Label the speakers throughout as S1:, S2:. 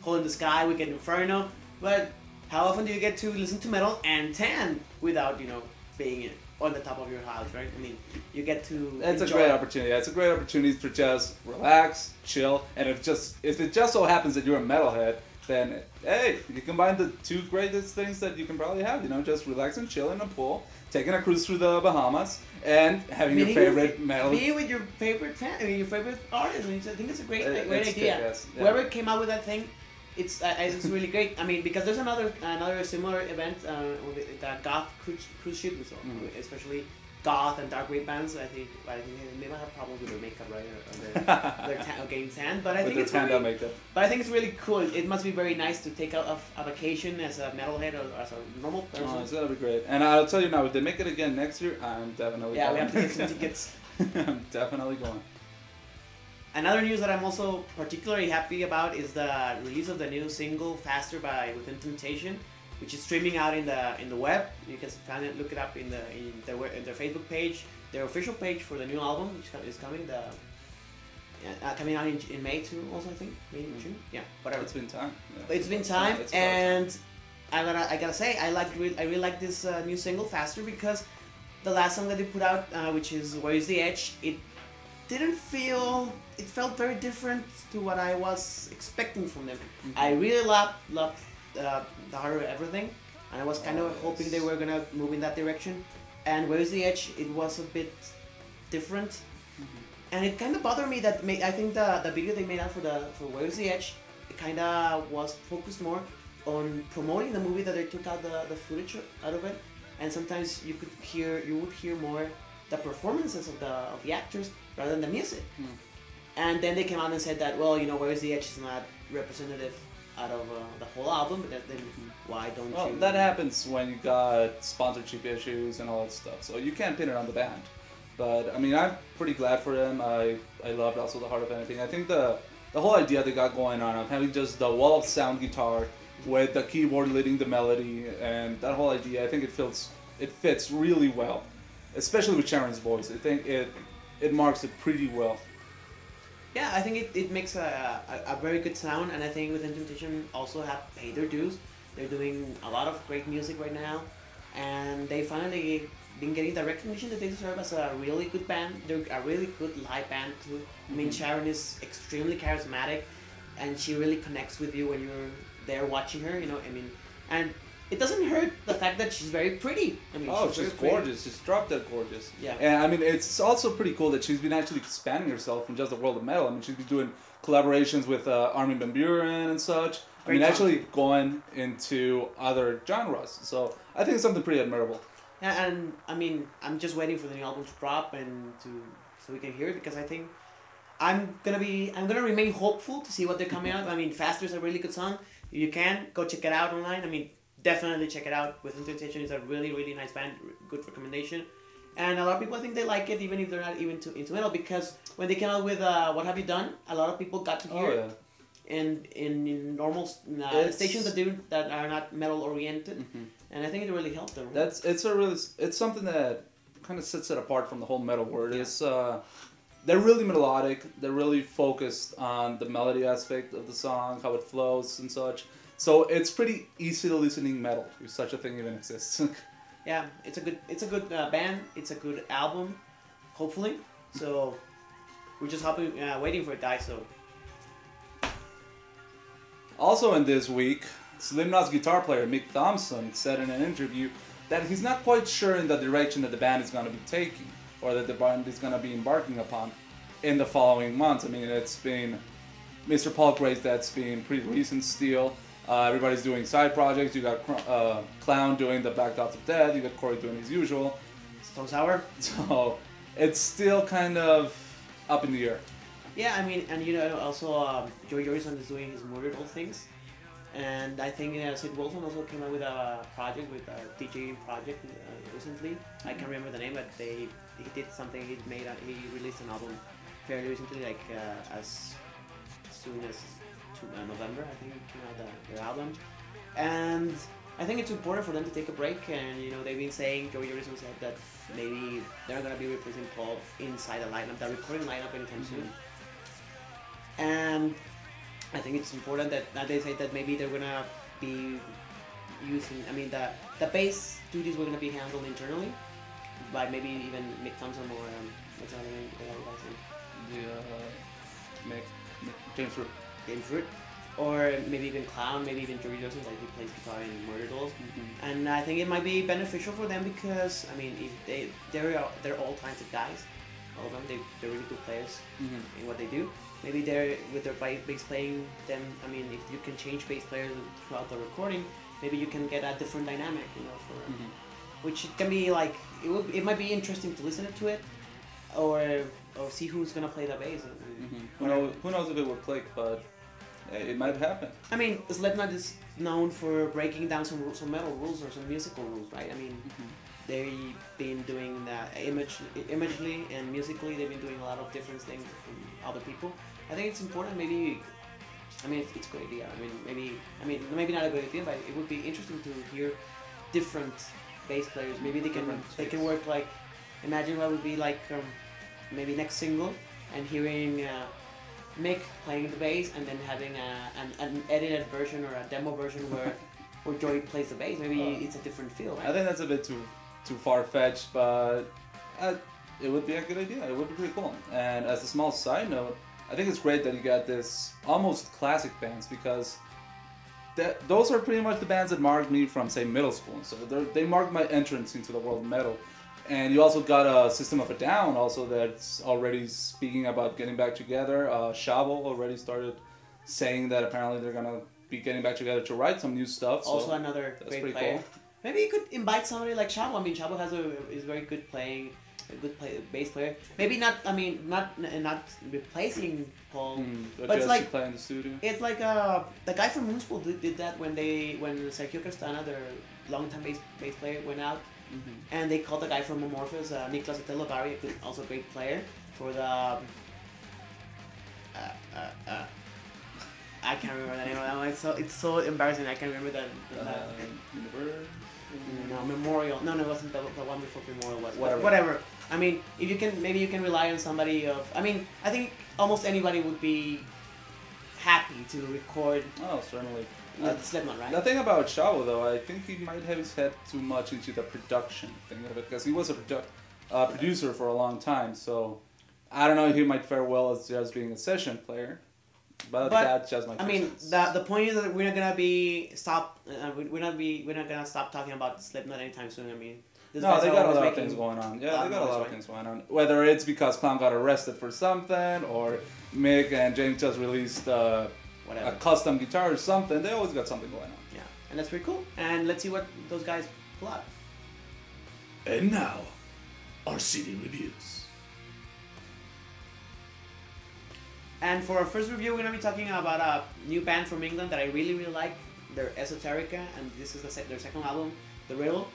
S1: Hole in the Sky, Weekend Inferno, but how often do you get to listen to metal and tan without, being on the top of your house, right? I mean, you get to
S2: It's a
S1: enjoy
S2: great opportunity. It's a great opportunity to just relax, chill, and if it just so happens that you're a metalhead, then hey, you combine the two greatest things that you can probably have. Just relax and chill in a pool, taking a cruise through the Bahamas, and having your favorite metal.
S1: Being with your favorite your favorite artist. I think it's a great idea.
S2: Good, yes. Yeah.
S1: Whoever came up with that thing, it's really great. I mean, because there's another similar event with the goth cruise ship, so especially goth and dark wave bands. I think they might have problems with their makeup, right, or their getting tan. But I think it's really, makeup. But I think it's really cool. It must be very nice to take out a vacation as a metalhead or as a normal person.
S2: Oh, it's gonna be great. And I'll tell you now, if they make it again next year, I'm definitely going.
S1: We have to get some tickets.
S2: I'm definitely going.
S1: Another news that I'm also particularly happy about is the release of the new single "Faster" by Within Temptation, which is streaming out in the web. You can find it, look it up in their Facebook page, their official page for the new album, which is coming coming out in May too. Also, I think May, June. Yeah, whatever.
S2: It's been time.
S1: Yeah. It's been time, and I gotta say I really like this new single "Faster" because the last song that they put out, which is "Where Is the Edge," it felt very different to what I was expecting from them. I really loved the Heart of Everything, and I was kind of hoping they were gonna move in that direction. And Where's the Edge? It was a bit different, and it kind of bothered me that I think the video they made out for Where's the Edge, it kind of was focused more on promoting the movie, that they took out the footage out of it, and sometimes you would hear more the performances of the actors rather than the music. And then they came out and said that, well, Where's the Edge is not representative out of the whole album, but then why don't you?
S2: Well, that happens when you got sponsorship issues and all that stuff, so you can't pin it on the band. But I mean, I'm pretty glad for them. I loved also The Heart of Anything. I think the whole idea they got going on of having just the wall of sound guitar with the keyboard leading the melody, and that whole idea, I think it fits really well, especially with Sharon's voice. I think it marks it pretty well.
S1: Yeah, I think it makes a very good sound, and I think Within Temptation also have paid their dues. They're doing a lot of great music right now, and they finally been getting the recognition that they deserve as a really good band. They're a really good live band too. I mean, Sharon is extremely charismatic, and she really connects with you when you're there watching her. And it doesn't hurt the fact that she's very pretty. I mean,
S2: she's gorgeous. She's drop dead gorgeous.
S1: Yeah.
S2: And I mean, it's also pretty cool that she's been actually expanding herself from just the world of metal. I mean, she's been doing collaborations with Armin van Buuren and such. Great actually going into other genres. So I think it's something pretty admirable.
S1: Yeah, and I mean, I'm just waiting for the new album to drop and so we can hear it, because I think I'm gonna remain hopeful to see what they're coming out. I mean, Faster is a really good song. If you can, go check it out online. I mean, definitely check it out. Within Temptation is a really, really nice band. Good recommendation. And a lot of people, I think they like it, even if they're not even into metal, because when they came out with What Have You Done, a lot of people got to hear it in normal stations that are not metal oriented, and I think it really helped them.
S2: Right? It's something that kind of sets it apart from the whole metal world. Yeah. It's they're really melodic. They're really focused on the melody aspect of the song, how it flows and such. So it's pretty easy to listening metal, if such a thing even exists.
S1: Yeah, it's a good band. It's a good album, hopefully. So we're just waiting for it, guys. So
S2: also in this week, Slipknot's guitar player Mick Thompson said in an interview that he's not quite sure in the direction that the band is going to be taking, or that the band is going to be embarking upon in the following months. I mean, it's been Mr. Paul Gray's that's been pretty recent still. Everybody's doing side projects. You got Clown doing the Black Dots of Death. You got Corey doing his usual.
S1: Stone Sour.
S2: So it's still kind of up in the air.
S1: Yeah, I mean, and also Joey Jordison is doing his Murdered All Things, and I think Sid Wilson also came out with a project with a DJ project recently. I can't remember the name, but he did something. He released an album fairly recently, like as soon as November, I think, came out their album. And I think it's important for them to take a break, and they've been saying, Joey Jordison said that maybe they're not going to be replacing Paul inside the lineup, the recording lineup anytime soon. And I think it's important that they say that maybe they're gonna be using. I mean, the bass duties were gonna be handled internally by maybe even Mick Thompson or what's the other name? The other guy's name?
S2: The James Root.
S1: James Root. Or maybe even Clown, maybe even Joey Joseph, like he plays guitar in Murder Dolls.
S2: Mm-hmm.
S1: And I think it might be beneficial for them because I mean, if they're all talented guys, all of them. They're really good players in what they do. Maybe they're with their bass playing. Then I mean, if you can change bass players throughout the recording, maybe you can get a different dynamic, you know, for which can be like it might be interesting to listen to it, or see who's gonna play the bass.
S2: Who knows if it would click, but it might happen.
S1: I mean, Slipknot is known for breaking down some metal rules or some musical rules, right? I mean, they've been doing that imagely and musically. They've been doing a lot of different things from other people. I think it's important. Maybe, I mean, it's a good idea. Maybe not a good idea, but it would be interesting to hear different bass players. Maybe they can work like. Imagine what would be like maybe next single and hearing. Mick playing the bass and then having an edited version or a demo version where Joey plays the bass. Maybe it's a different feel, right?
S2: I think that's a bit too far-fetched, but it would be a good idea. It would be pretty cool. And as a small side note, I think it's great that you got this almost classic bands because those are pretty much the bands that marked me from, say, middle school. So they marked my entrance into the world of metal. And you also got a System of a Down also that's already speaking about getting back together. Shavo already started saying that apparently they're going to be getting back together to write some new stuff.
S1: Also another great player. Cool. Maybe you could invite somebody like Shavo. I mean, Shavo is very good playing, bass player. Maybe not. I mean, not replacing Paul,
S2: but it's like play in the studio.
S1: It's like the guy from Moonspool did that when Sergio Castana, their longtime bass player, went out. And they called the guy from Amorphous, Niklas Atello-Barry, also a great player, for the... I can't remember the name of that one. It's so embarrassing. I can't remember that. Memorial. No, it wasn't the one before Memorial. Whatever. I mean, if you can, maybe you can rely on somebody of... I mean, I think almost anybody would be happy to record...
S2: Oh, certainly.
S1: Slipknot, right?
S2: The thing about Shavo, though, I think he might have his head too much into the production thing of it, because he was a producer for a long time, so I don't know if he might fare well as just being a session player, but that's just my.
S1: I mean, the point is that we're not gonna we're not gonna stop talking about Slipknot anytime soon. I mean.
S2: No, they got a lot of things going on. Yeah, they got a lot of things going on. Whether it's because Clown got arrested for something, or Mick and James just released a custom guitar or something, they always got something going on.
S1: Yeah, and that's pretty cool. And let's see what those guys pull out.
S2: And now, our CD reviews.
S1: And for our first review, we're going to be talking about a new band from England that I really, really like. They're Esoterica, and this is their second album, The Riddle,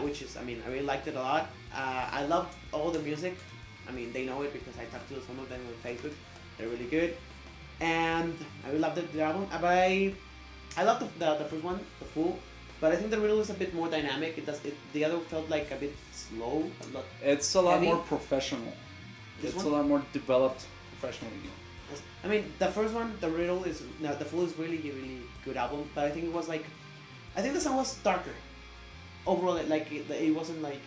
S1: which is, I mean, I really liked it a lot. I loved all the music. I mean, they know it because I talked to some of them on Facebook. They're really good. And I really loved the album. But I loved the first one, The Fool. But I think The Riddle is a bit more dynamic. The other felt like a bit slow.
S2: It's a lot more professional. It's a lot more developed professionally.
S1: I mean, the first one, The Fool is really, really good album. But I think it was like, I think the song was darker. Overall, like it wasn't like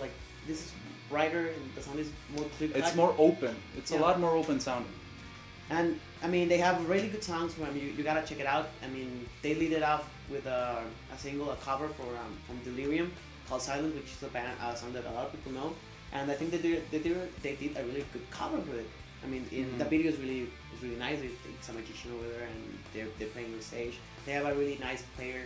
S1: like this is brighter and the sound is more clear cut.
S2: It's more open. It's a lot more open sounding.
S1: And I mean, they have really good songs from you gotta check it out. I mean, they lead it off with a cover from Delirium called Silent, which is a song that a lot of people know. And I think they did a really good cover of it. I mean, the video is really nice. It's a magician over there, and they're playing on stage. They have a really nice player,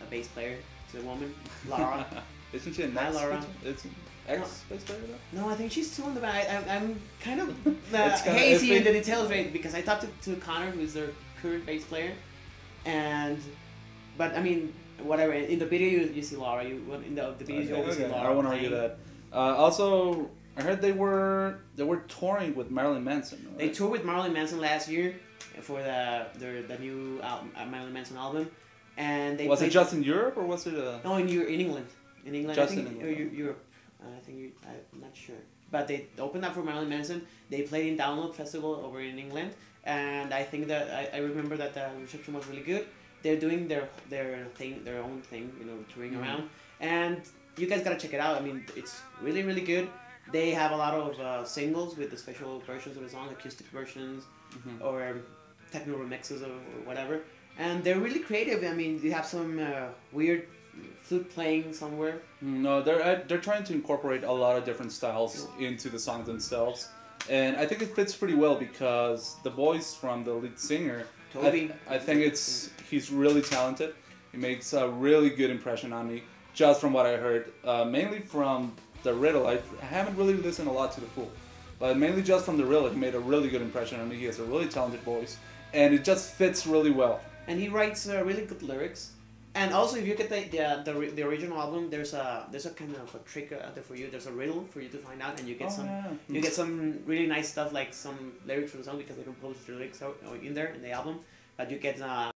S1: a bass player. It's a woman, Laura.
S2: Isn't she a nice? Laura. It's an ex-bass player though?
S1: No, I think she's still in the band. I'm kind of hazy in the details, right? Because I talked to Connor, who's their current bass player, but I mean, whatever. In the video, you see Laura. In the video, you always see Laura.
S2: I don't want to argue that. Also, I heard they were touring with Marilyn Manson. Right?
S1: They toured with Marilyn Manson last year for the new Marilyn Manson album, and they
S2: was it just in Europe or was it?
S1: No, in England. In England,
S2: just
S1: I think,
S2: in England.
S1: Europe. I'm not sure. But they opened up for Marilyn Manson. They played in Download Festival over in England, and I think that I remember that the reception was really good. They're doing their own thing, you know, touring around, and you guys gotta check it out. I mean, it's really really good. They have a lot of singles with the special versions of the song, acoustic versions, or techno remixes or whatever, and they're really creative. I mean, they have some weird flute playing somewhere.
S2: No, they're trying to incorporate a lot of different styles into the songs themselves, and I think it fits pretty well because the voice from the lead singer,
S1: Toby,
S2: I think he's really talented. He makes a really good impression on me, just from what I heard, mainly from the riddle. I haven't really listened a lot to the full, but mainly just from the riddle, he made a really good impression on me. He has a really talented voice, and it just fits really well.
S1: And he writes really good lyrics. And also, if you get the original album, there's a kind of a trick out there for you. There's a riddle for you to find out, and you get some really nice stuff, like some lyrics for the song, because they don't publish the lyrics in there in the album. But you get